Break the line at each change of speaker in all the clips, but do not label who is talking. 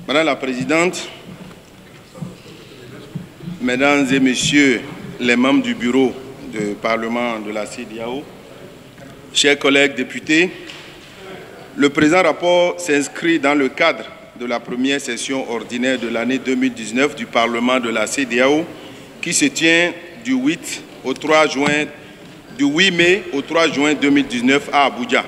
Madame la Présidente, Mesdames et Messieurs les membres du bureau du Parlement de la CEDEAO, chers collègues députés, le présent rapport s'inscrit dans le cadre de la première session ordinaire de l'année 2019 du Parlement de la CEDEAO qui se tient du 8 mai au 3 juin 2019 à Abuja.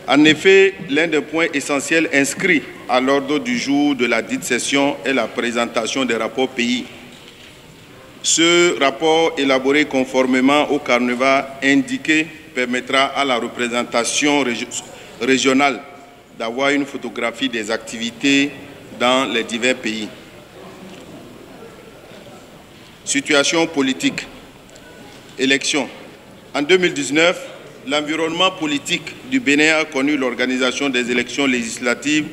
En effet, l'un des points essentiels inscrits à l'ordre du jour de la dite session est la présentation des rapports pays. Ce rapport, élaboré conformément au carnaval indiqué, permettra à la représentation régionale d'avoir une photographie des activités dans les divers pays. Situation politique. Élections. En 2019, l'environnement politique du Bénin a connu l'organisation des élections législatives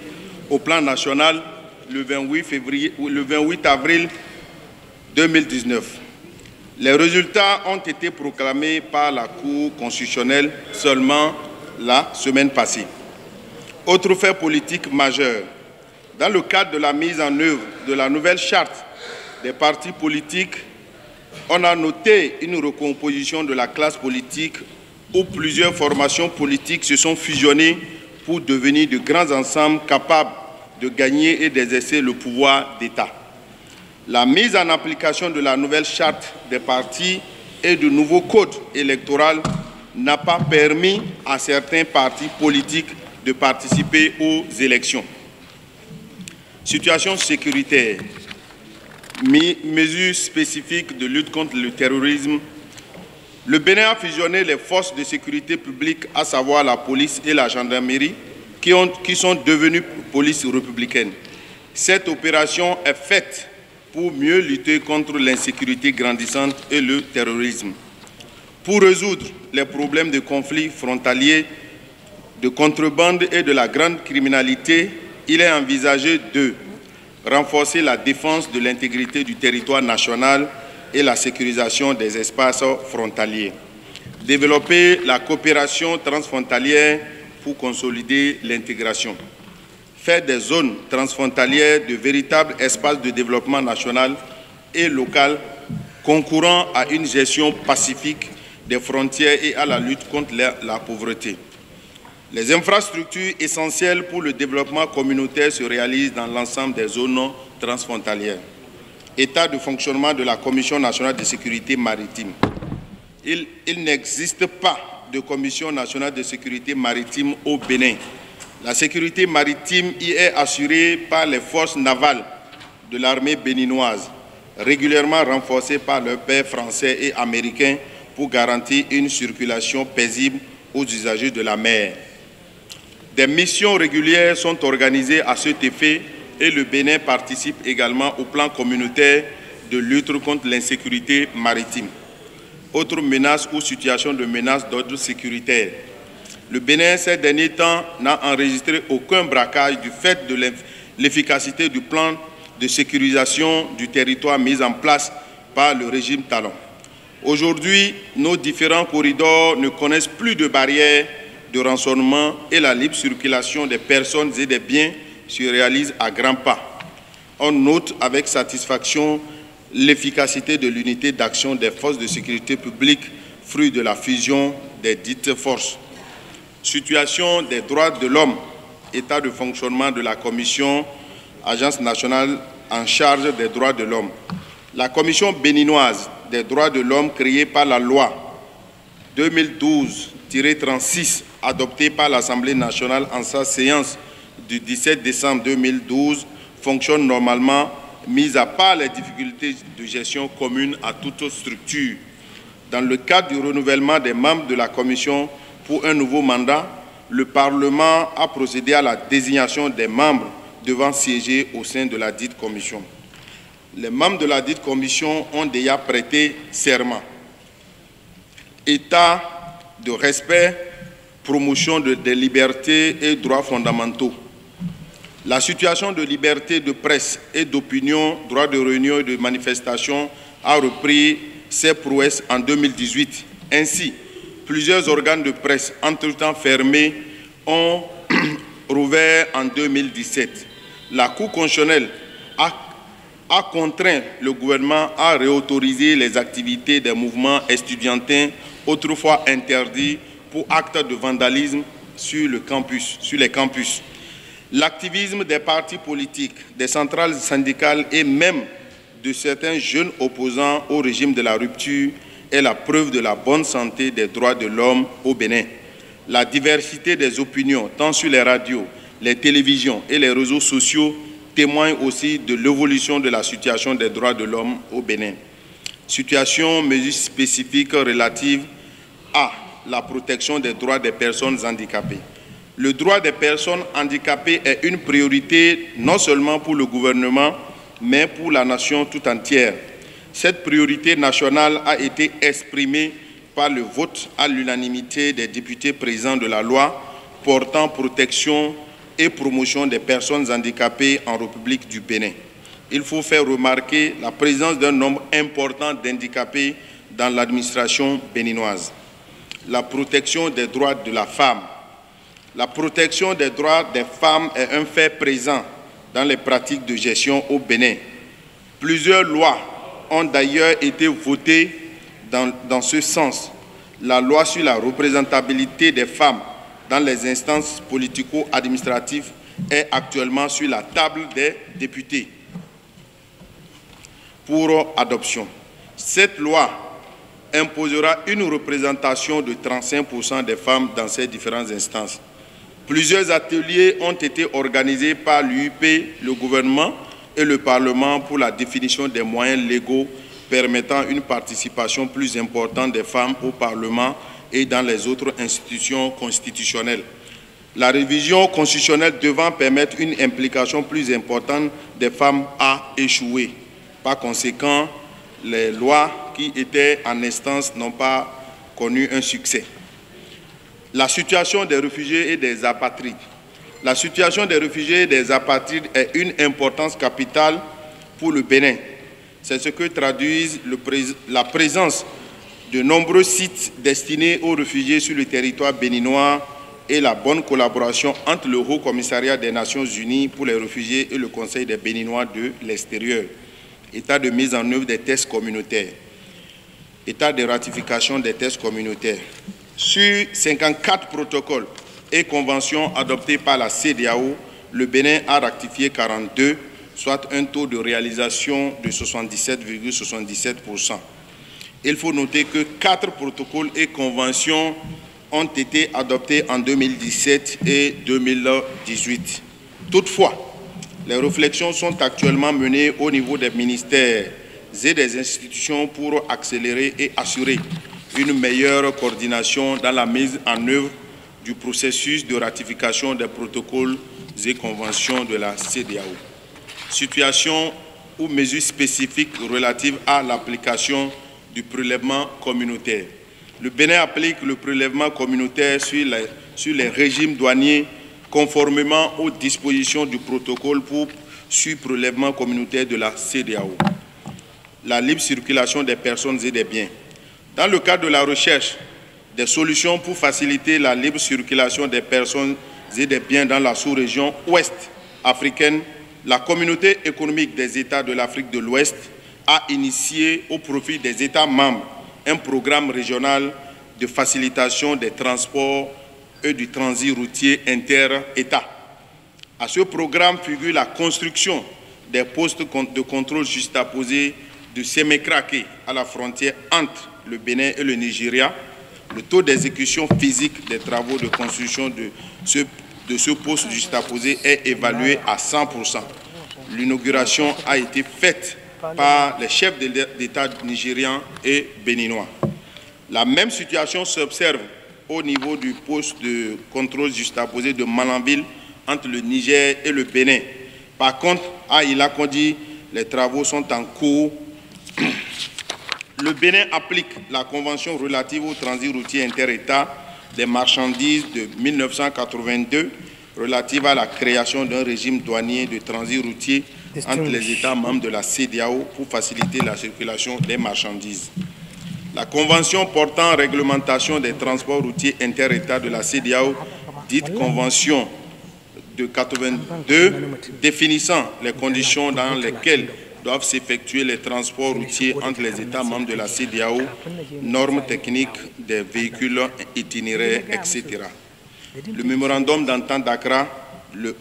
au plan national le 28 avril 2019. Les résultats ont été proclamés par la Cour constitutionnelle seulement la semaine passée. Autre fait politique majeur, dans le cadre de la mise en œuvre de la nouvelle charte des partis politiques, on a noté une recomposition de la classe politique où plusieurs formations politiques se sont fusionnées pour devenir de grands ensembles capables de gagner et d'exercer le pouvoir d'État. La mise en application de la nouvelle charte des partis et du nouveau code électoral n'a pas permis à certains partis politiques de participer aux élections. Situation sécuritaire. Mesures spécifiques de lutte contre le terrorisme. Le Bénin a fusionné les forces de sécurité publique, à savoir la police et la gendarmerie, qui sont devenues polices républicaines. Cette opération est faite pour mieux lutter contre l'insécurité grandissante et le terrorisme. Pour résoudre les problèmes de conflits frontaliers, de contrebande et de la grande criminalité, il est envisagé de renforcer la défense de l'intégrité du territoire national et la sécurisation des espaces frontaliers. Développer la coopération transfrontalière pour consolider l'intégration. Faire des zones transfrontalières de véritables espaces de développement national et local concourant à une gestion pacifique des frontières et à la lutte contre la pauvreté. Les infrastructures essentielles pour le développement communautaire se réalisent dans l'ensemble des zones transfrontalières. État de fonctionnement de la Commission nationale de sécurité maritime. Il n'existe pas de Commission nationale de sécurité maritime au Bénin. La sécurité maritime y est assurée par les forces navales de l'armée béninoise, régulièrement renforcées par leurs pairs français et américains pour garantir une circulation paisible aux usagers de la mer. Des missions régulières sont organisées à cet effet et le Bénin participe également au plan communautaire de lutte contre l'insécurité maritime. Autre menace ou situation de menace d'ordre sécuritaire. Le Bénin, ces derniers temps, n'a enregistré aucun braquage du fait de l'efficacité du plan de sécurisation du territoire mis en place par le régime Talon. Aujourd'hui, nos différents corridors ne connaissent plus de barrières de rançonnement et la libre circulation des personnes et des biens se réalise à grands pas. On note avec satisfaction l'efficacité de l'unité d'action des forces de sécurité publique, fruit de la fusion des dites forces. Situation des droits de l'homme, état de fonctionnement de la Commission, agence nationale en charge des droits de l'homme. La Commission béninoise des droits de l'homme créée par la loi 2012-36 adoptée par l'Assemblée nationale en sa séance du 17 décembre 2012 fonctionne normalement, mis à part les difficultés de gestion communes à toute structure. Dans le cadre du renouvellement des membres de la Commission pour un nouveau mandat, le Parlement a procédé à la désignation des membres devant siéger au sein de la dite Commission. Les membres de la dite Commission ont déjà prêté serment. État de respect, promotion des libertés et droits fondamentaux. La situation de liberté de presse et d'opinion, droit de réunion et de manifestation a repris ses prouesses en 2018. Ainsi, plusieurs organes de presse, entre-temps fermés, ont rouvert en 2017. La Cour constitutionnelle a contraint le gouvernement à réautoriser les activités des mouvements estudiantins autrefois interdits pour actes de vandalisme sur les campus. L'activisme des partis politiques, des centrales syndicales et même de certains jeunes opposants au régime de la rupture est la preuve de la bonne santé des droits de l'homme au Bénin. La diversité des opinions, tant sur les radios, les télévisions et les réseaux sociaux, témoigne aussi de l'évolution de la situation des droits de l'homme au Bénin. Situation, mesures spécifiques relatives à la protection des droits des personnes handicapées. Le droit des personnes handicapées est une priorité non seulement pour le gouvernement, mais pour la nation tout entière. Cette priorité nationale a été exprimée par le vote à l'unanimité des députés présents de la loi portant protection et promotion des personnes handicapées en République du Bénin. Il faut faire remarquer la présence d'un nombre important d'handicapés dans l'administration béninoise. La protection des droits de la femme. La protection des droits des femmes est un fait présent dans les pratiques de gestion au Bénin. Plusieurs lois ont d'ailleurs été votées dans ce sens. La loi sur la représentabilité des femmes dans les instances politico-administratives est actuellement sur la table des députés pour adoption. Cette loi imposera une représentation de 35% des femmes dans ces différentes instances. Plusieurs ateliers ont été organisés par l'UIP, le gouvernement et le Parlement pour la définition des moyens légaux permettant une participation plus importante des femmes au Parlement et dans les autres institutions constitutionnelles. La révision constitutionnelle devant permettre une implication plus importante des femmes a échoué. Par conséquent, les lois qui étaient en instance n'ont pas connu un succès. La situation des réfugiés et des apatrides. La situation des réfugiés et des apatrides est une importance capitale pour le Bénin. C'est ce que traduisent la présence de nombreux sites destinés aux réfugiés sur le territoire béninois et la bonne collaboration entre le Haut Commissariat des Nations Unies pour les réfugiés et le Conseil des Béninois de l'extérieur. État de mise en œuvre des tests communautaires. État de ratification des tests communautaires. Sur 54 protocoles et conventions adoptés par la CEDEAO, le Bénin a ratifié 42, soit un taux de réalisation de 77,77%. Il faut noter que 4 protocoles et conventions ont été adoptés en 2017 et 2018. Toutefois, les réflexions sont actuellement menées au niveau des ministères et des institutions pour accélérer et assurer une meilleure coordination dans la mise en œuvre du processus de ratification des protocoles et conventions de la CEDEAO. Situation ou mesures spécifiques relatives à l'application du prélèvement communautaire. Le Bénin applique le prélèvement communautaire sur les régimes douaniers conformément aux dispositions du protocole sur prélèvement communautaire de la CEDEAO. La libre circulation des personnes et des biens. Dans le cadre de la recherche des solutions pour faciliter la libre circulation des personnes et des biens dans la sous-région ouest africaine, la communauté économique des États de l'Afrique de l'Ouest a initié au profit des États membres un programme régional de facilitation des transports et du transit routier inter-États. À ce programme figure la construction des postes de contrôle juxtaposés de Sémékraké à la frontière entre le Bénin et le Nigeria. Le taux d'exécution physique des travaux de construction de ce poste juxtaposé est évalué à 100%. L'inauguration a été faite par les chefs d'État nigérians et béninois. La même situation s'observe au niveau du poste de contrôle juxtaposé de Malanville entre le Niger et le Bénin. Par contre, à Ilakondi, les travaux sont en cours. Le Bénin applique la Convention relative au transit routier inter-État des marchandises de 1982 relative à la création d'un régime douanier de transit routier entre les États membres de la CEDEAO pour faciliter la circulation des marchandises. La Convention portant réglementation des transports routiers inter-États de la CEDEAO, dite Convention de 82 définissant les conditions dans lesquelles doivent s'effectuer les transports routiers entre les États membres de la CEDEAO, normes techniques des véhicules itinéraires, etc. Le mémorandum d'entente d'Accra, le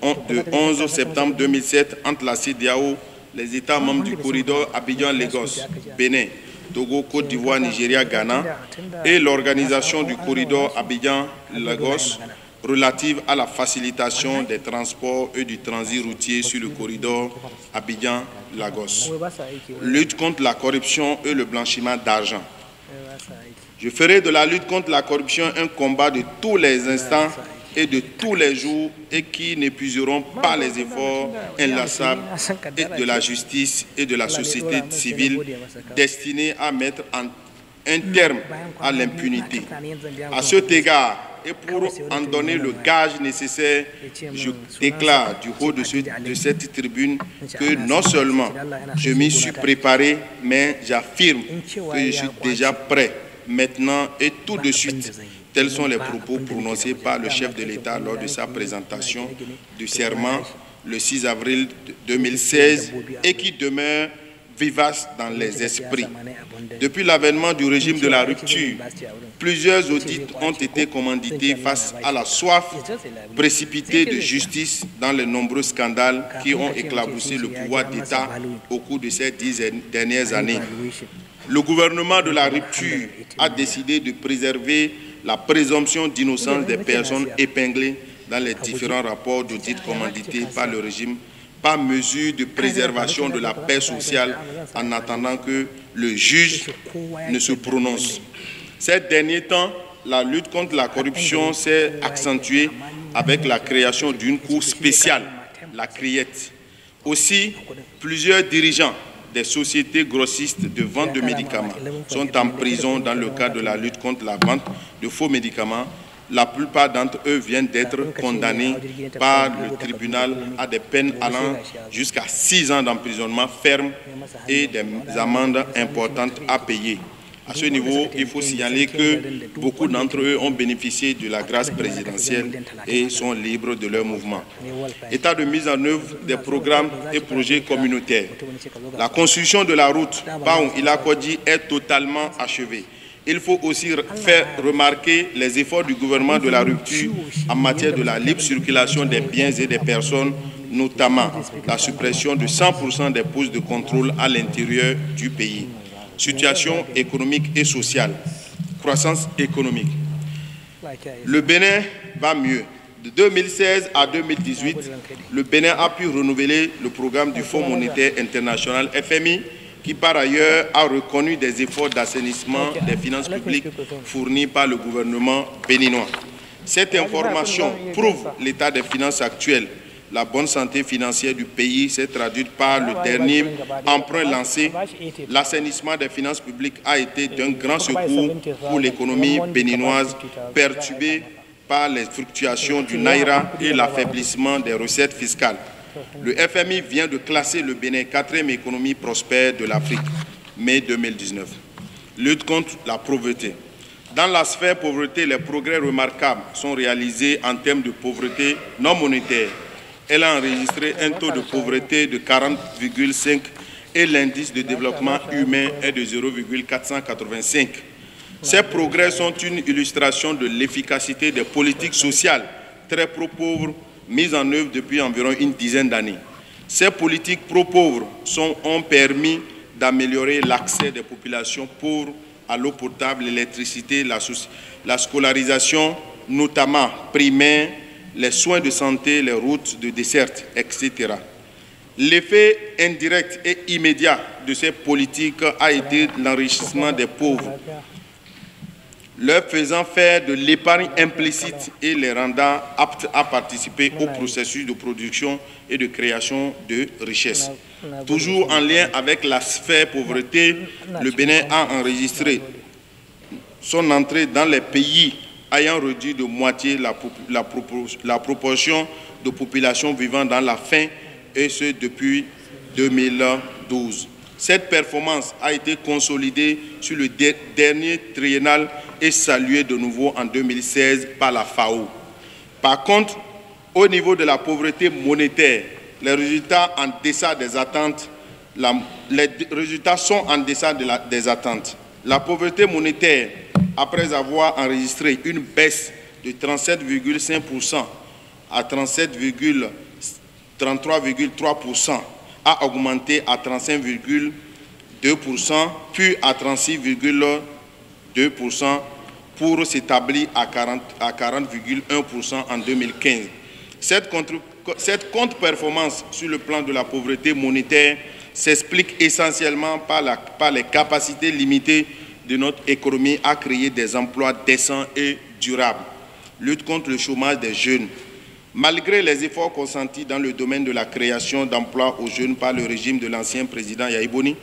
11 septembre 2007, entre la CEDEAO, les États membres du corridor Abidjan-Lagos, Bénin, Togo, Côte d'Ivoire, Nigeria, Ghana, et l'organisation du corridor Abidjan-Lagos relative à la facilitation des transports et du transit routier sur le corridor Abidjan-Lagos. Lutte contre la corruption et le blanchiment d'argent. Je ferai de la lutte contre la corruption un combat de tous les instants et de tous les jours et qui n'épuiseront pas les efforts inlassables de la justice et de la société civile destinés à mettre un terme à l'impunité. À cet égard, et pour en donner le gage nécessaire, je déclare du haut de cette tribune que non seulement je m'y suis préparé, mais j'affirme que je suis déjà prêt maintenant et tout de suite. Tels sont les propos prononcés par le chef de l'État lors de sa présentation du serment le 6 avril 2016 et qui demeure vivace dans les esprits. Depuis l'avènement du régime de la rupture, plusieurs audits ont été commandités face à la soif précipitée de justice dans les nombreux scandales qui ont éclaboussé le pouvoir d'État au cours de ces 10 dernières années. Le gouvernement de la rupture a décidé de préserver la présomption d'innocence des personnes épinglées dans les différents rapports d'audit commandités par le régime, par mesure de préservation de la paix sociale en attendant que le juge ne se prononce. Ces derniers temps, la lutte contre la corruption s'est accentuée avec la création d'une cour spéciale, la CRIET. Aussi, plusieurs dirigeants des sociétés grossistes de vente de médicaments sont en prison dans le cadre de la lutte contre la vente de faux médicaments. La plupart d'entre eux viennent d'être condamnés par le tribunal à des peines allant jusqu'à 6 ans d'emprisonnement ferme et des amendes importantes à payer. À ce niveau, il faut signaler que beaucoup d'entre eux ont bénéficié de la grâce présidentielle et sont libres de leur mouvement. État de mise en œuvre des programmes et projets communautaires. La construction de la route Baon-Ilakodi est totalement achevée. Il faut aussi faire remarquer les efforts du gouvernement de la rupture en matière de la libre circulation des biens et des personnes, notamment la suppression de 100% des postes de contrôle à l'intérieur du pays. Situation économique et sociale. Croissance économique. Le Bénin va mieux. De 2016 à 2018, le Bénin a pu renouveler le programme du Fonds monétaire international FMI, qui par ailleurs a reconnu des efforts d'assainissement des finances publiques fournis par le gouvernement béninois. Cette information prouve l'état des finances actuelles. La bonne santé financière du pays s'est traduite par le dernier emprunt lancé. L'assainissement des finances publiques a été d'un grand secours pour l'économie béninoise, perturbée par les fluctuations du Naira et l'affaiblissement des recettes fiscales. Le FMI vient de classer le Bénin 4e économie prospère de l'Afrique, mai 2019. Lutte contre la pauvreté. Dans la sphère pauvreté, les progrès remarquables sont réalisés en termes de pauvreté non monétaire. Elle a enregistré un taux de pauvreté de 40,5 et l'indice de développement humain est de 0,485. Ces progrès sont une illustration de l'efficacité des politiques sociales très pro-pauvres mises en œuvre depuis environ une dizaine d'années. Ces politiques pro-pauvres ont permis d'améliorer l'accès des populations pauvres à l'eau potable, l'électricité, la scolarisation, notamment primaire, les soins de santé, les routes de desserte, etc. L'effet indirect et immédiat de ces politiques a été l'enrichissement des pauvres, leur faisant faire de l'épargne implicite et les rendant aptes à participer au processus de production et de création de richesses. Toujours en lien avec la sphère pauvreté, le Bénin a enregistré son entrée dans les pays ayant réduit de moitié la proportion de population vivant dans la faim, et ce depuis 2012. Cette performance a été consolidée sur le dernier triennal et saluée de nouveau en 2016 par la FAO. Par contre, Au niveau de la pauvreté monétaire, les résultats en deçà des attentes, les résultats sont en deçà des attentes. La pauvreté monétaire, après avoir enregistré une baisse de 37,5% à 33,3%, a augmenté à 35,2%, puis à 36,2% pour s'établir à 40,1% en 2015. Cette contre-performance sur le plan de la pauvreté monétaire s'explique essentiellement par les capacités limitées de notre économie à créer des emplois décents et durables. Lutte contre le chômage des jeunes. Malgré les efforts consentis dans le domaine de la création d'emplois aux jeunes par le régime de l'ancien président Yahya Boni,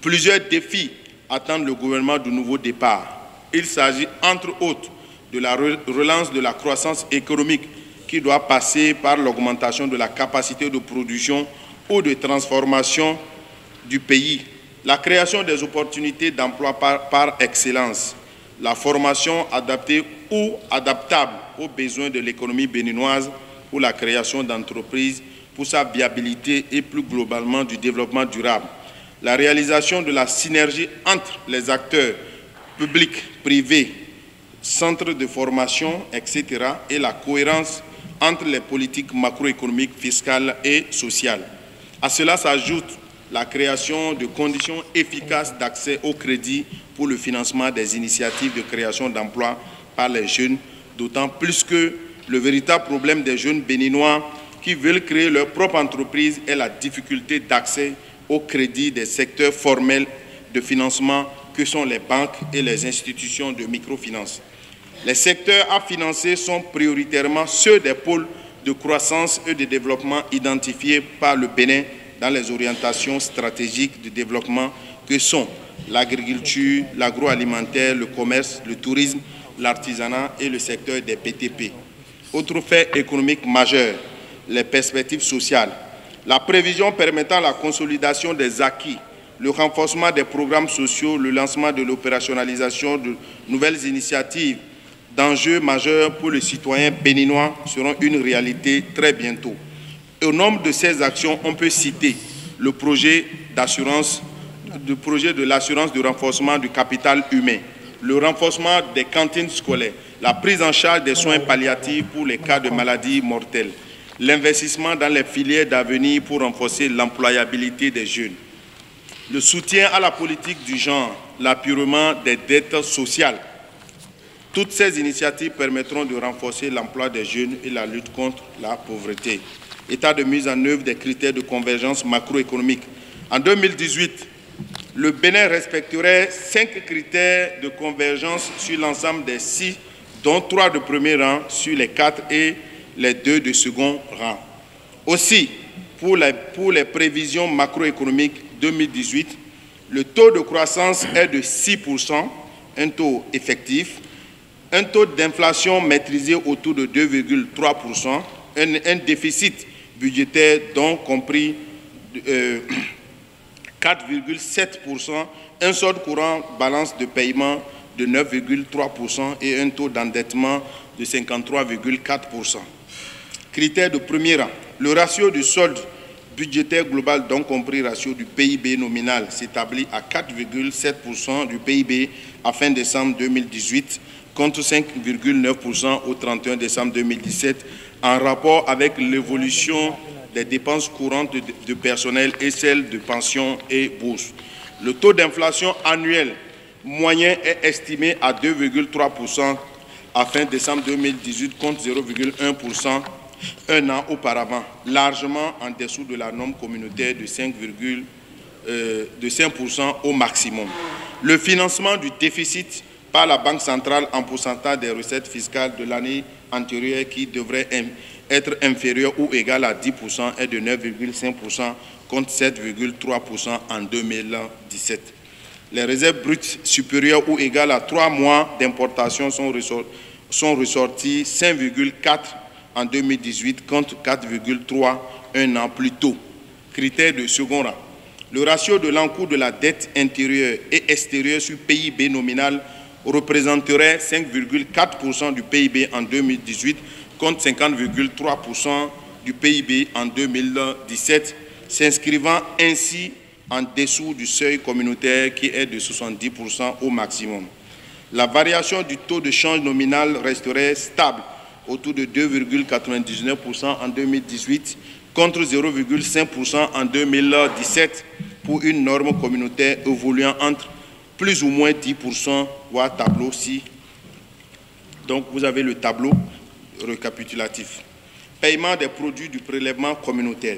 plusieurs défis attendent le gouvernement du nouveau départ. Il s'agit entre autres de la relance de la croissance économique qui doit passer par l'augmentation de la capacité de production ou de transformation du pays, la création des opportunités d'emploi par excellence, la formation adaptée ou adaptable aux besoins de l'économie béninoise ou la création d'entreprises pour sa viabilité et plus globalement du développement durable, la réalisation de la synergie entre les acteurs publics, privés, centres de formation, etc. et la cohérence entre les politiques macroéconomiques, fiscales et sociales. À cela s'ajoute la création de conditions efficaces d'accès au crédit pour le financement des initiatives de création d'emplois par les jeunes, d'autant plus que le véritable problème des jeunes béninois qui veulent créer leur propre entreprise est la difficulté d'accès au crédit des secteurs formels de financement que sont les banques et les institutions de microfinance. Les secteurs à financer sont prioritairement ceux des pôles de croissance et de développement identifiés par le Bénin dans les orientations stratégiques de développement que sont l'agriculture, l'agroalimentaire, le commerce, le tourisme, l'artisanat et le secteur des PTP. Autre fait économique majeur, les perspectives sociales. La prévision permettant la consolidation des acquis, le renforcement des programmes sociaux, le lancement de l'opérationnalisation de nouvelles initiatives d'enjeux majeurs pour les citoyens béninois seront une réalité très bientôt. Au nombre de ces actions, on peut citer le projet de l'assurance de renforcement du capital humain, le renforcement des cantines scolaires, la prise en charge des soins palliatifs pour les cas de maladies mortelles, l'investissement dans les filières d'avenir pour renforcer l'employabilité des jeunes, le soutien à la politique du genre, l'apurement des dettes sociales. Toutes ces initiatives permettront de renforcer l'emploi des jeunes et la lutte contre la pauvreté. État de mise en œuvre des critères de convergence macroéconomique. En 2018, le Bénin respecterait 5 critères de convergence sur l'ensemble des 6, dont 3 de premier rang sur les 4 et les 2 de second rang. Aussi, pour les prévisions macroéconomiques 2018, le taux de croissance est de 6%, un taux effectif, un taux d'inflation maîtrisé autour de 2,3%, un déficit budgétaire dont compris 4,7%, un solde courant balance de paiement de 9,3% et un taux d'endettement de 53,4%. Critère de premier rang, le ratio du solde budgétaire global, donc compris ratio du PIB nominal, s'établit à 4,7% du PIB à fin décembre 2018, contre 5,9% au 31 décembre 2017, en rapport avec l'évolution des dépenses courantes de personnel et celles de pensions et bourses. Le taux d'inflation annuel moyen est estimé à 2,3% à fin décembre 2018, contre 0,1% un an auparavant, largement en dessous de la norme communautaire de 5% au maximum. Le financement du déficit par la Banque centrale en pourcentage des recettes fiscales de l'année antérieure qui devrait être inférieur ou égal à 10% est de 9,5% contre 7,3% en 2017. Les réserves brutes supérieures ou égales à 3 mois d'importation sont ressorties 5,4 en 2018 contre 4,3 un an plus tôt. Critère de second rang. Le ratio de l'encours de la dette intérieure et extérieure sur PIB nominal représenterait 5,4% du PIB en 2018 compte 50,3% du PIB en 2017, s'inscrivant ainsi en dessous du seuil communautaire qui est de 70% au maximum. La variation du taux de change nominal resterait stable autour de 2,99% en 2018 contre 0,5% en 2017 pour une norme communautaire évoluant entre plus ou moins 10%, voire tableau-ci. Donc vous avez le tableau récapitulatif. Paiement des produits du prélèvement communautaire.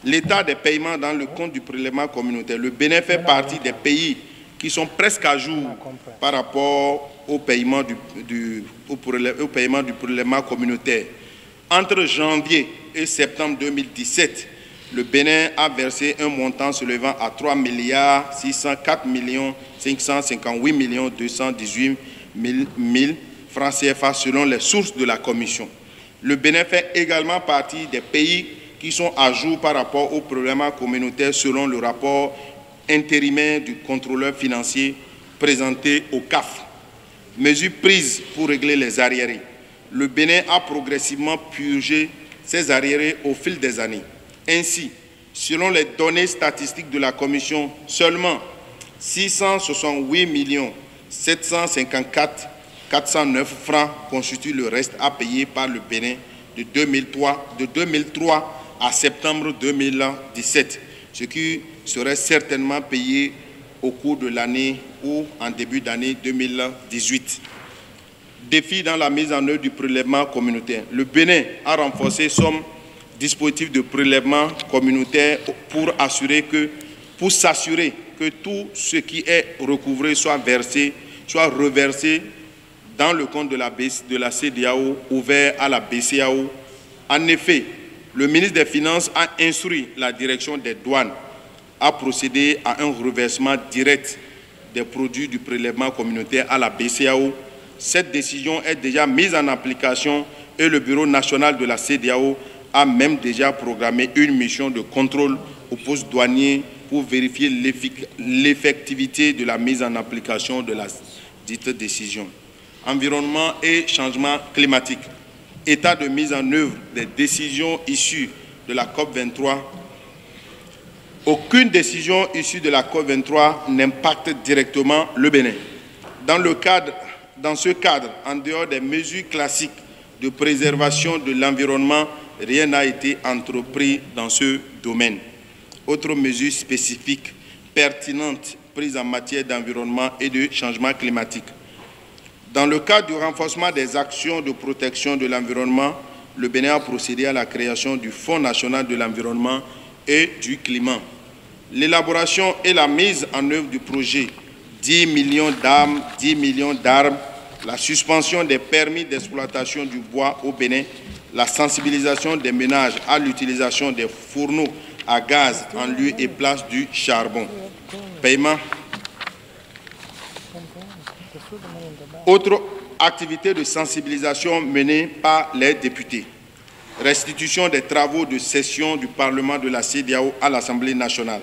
L'état des paiements dans le compte du prélèvement communautaire. Le Bénin fait partie des pays qui sont presque à jour par rapport au paiement du prélèvement communautaire. Entre janvier et septembre 2017, le Bénin a versé un montant se levant à 3 604 558 218 000 francs CFA selon les sources de la Commission. Le Bénin fait également partie des pays qui sont à jour par rapport au prélèvement communautaire selon le rapport intérimaire du contrôleur financier présenté au CAF. Mesures prises pour régler les arriérés. Le Bénin a progressivement purgé ses arriérés au fil des années. Ainsi, selon les données statistiques de la Commission, seulement 668 754 409 francs constituent le reste à payer par le Bénin de 2003 à septembre 2017, ce qui serait certainement payé au cours de l'année ou en début d'année 2018. Défi dans la mise en œuvre du prélèvement communautaire. Le Bénin a renforcé son dispositif de prélèvement communautaire pour s'assurer que tout ce qui est recouvré soit reversé dans le compte de la CEDEAO ouvert à la BCEAO. En effet, le ministre des Finances a instruit la direction des douanes à procéder à un reversement direct des produits du prélèvement communautaire à la BCEAO. Cette décision est déjà mise en application et le Bureau national de la CEDEAO a même déjà programmé une mission de contrôle au poste douanier pour vérifier l'effectivité de la mise en application de la dite décision. Environnement et changement climatique. État de mise en œuvre des décisions issues de la COP23. Aucune décision issue de la COP23 n'impacte directement le Bénin. Dans ce cadre, en dehors des mesures classiques de préservation de l'environnement, rien n'a été entrepris dans ce domaine. Autres mesures spécifiques pertinentes prises en matière d'environnement et de changement climatique. Dans le cadre du renforcement des actions de protection de l'environnement, le Bénin a procédé à la création du Fonds national de l'environnement et du climat. L'élaboration et la mise en œuvre du projet 10 millions d'arbres, la suspension des permis d'exploitation du bois au Bénin, la sensibilisation des ménages à l'utilisation des fourneaux à gaz en lieu et place du charbon. Paiement. Autre activité de sensibilisation menée par les députés. Restitution des travaux de session du Parlement de la CEDEAO à l'Assemblée nationale.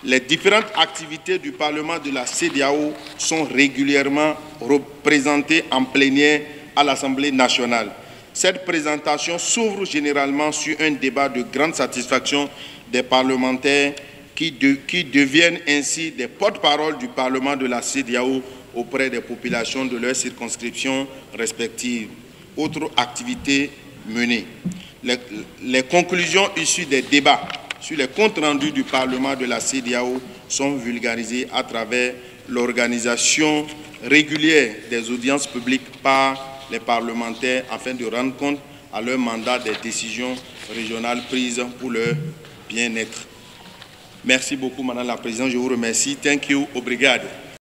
Les différentes activités du Parlement de la CEDEAO sont régulièrement représentées en plénière à l'Assemblée nationale. Cette présentation s'ouvre généralement sur un débat de grande satisfaction des parlementaires qui deviennent ainsi des porte-parole du Parlement de la CEDEAO auprès des populations de leurs circonscriptions respectives. Autre activité menée. Les conclusions issues des débats sur les comptes rendus du Parlement de la CEDEAO sont vulgarisées à travers l'organisation régulière des audiences publiques par les parlementaires afin de rendre compte à leur mandat des décisions régionales prises pour leur bien-être. Merci beaucoup, Madame la Présidente. Je vous remercie. Thank you. Obrigado.